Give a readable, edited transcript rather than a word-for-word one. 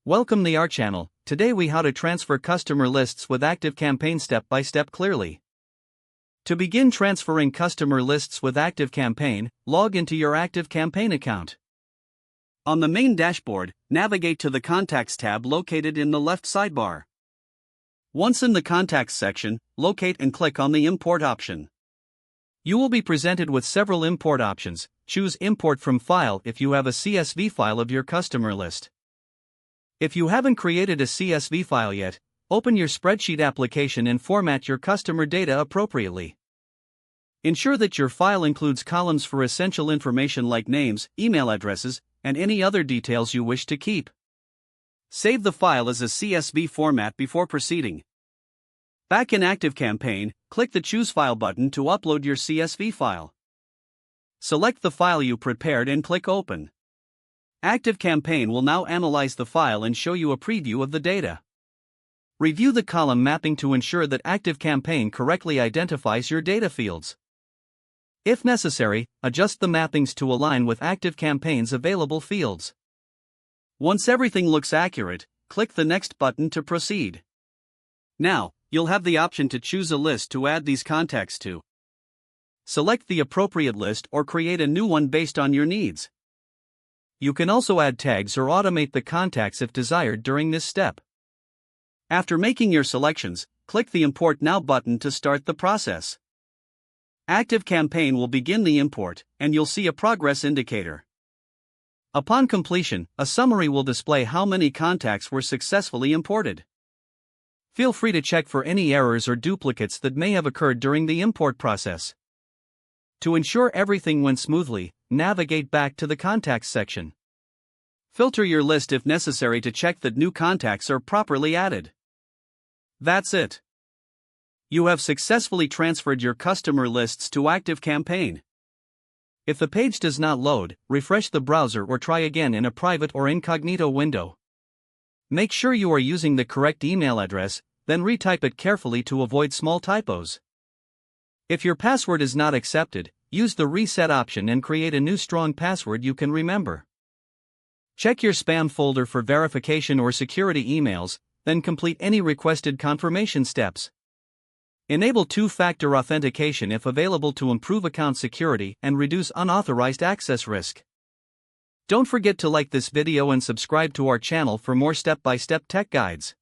Welcome to our channel. Today we how to transfer customer lists with ActiveCampaign step by step clearly. To begin transferring customer lists with ActiveCampaign, log into your ActiveCampaign account. On the main dashboard, navigate to the Contacts tab located in the left sidebar. Once in the Contacts section, locate and click on the Import option. You will be presented with several import options. Choose Import from File if you have a CSV file of your customer list. If you haven't created a CSV file yet, open your spreadsheet application and format your customer data appropriately. Ensure that your file includes columns for essential information like names, email addresses, and any other details you wish to keep. Save the file as a CSV format before proceeding. Back in ActiveCampaign, click the Choose File button to upload your CSV file. Select the file you prepared and click Open. ActiveCampaign will now analyze the file and show you a preview of the data. Review the column mapping to ensure that ActiveCampaign correctly identifies your data fields. If necessary, adjust the mappings to align with ActiveCampaign's available fields. Once everything looks accurate, click the Next button to proceed. Now, you'll have the option to choose a list to add these contacts to. Select the appropriate list or create a new one based on your needs. You can also add tags or automate the contacts if desired during this step. After making your selections, click the Import Now button to start the process. ActiveCampaign will begin the import, and you'll see a progress indicator. Upon completion, a summary will display how many contacts were successfully imported. Feel free to check for any errors or duplicates that may have occurred during the import process. To ensure everything went smoothly, navigate back to the Contacts section. Filter your list if necessary to check that new contacts are properly added. That's it. You have successfully transferred your customer lists to ActiveCampaign. If the page does not load, refresh the browser or try again in a private or incognito window. Make sure you are using the correct email address, then retype it carefully to avoid small typos. If your password is not accepted, use the Reset option and create a new strong password you can remember. Check your spam folder for verification or security emails, then complete any requested confirmation steps. Enable two-factor authentication if available to improve account security and reduce unauthorized access risk. Don't forget to like this video and subscribe to our channel for more step-by-step tech guides.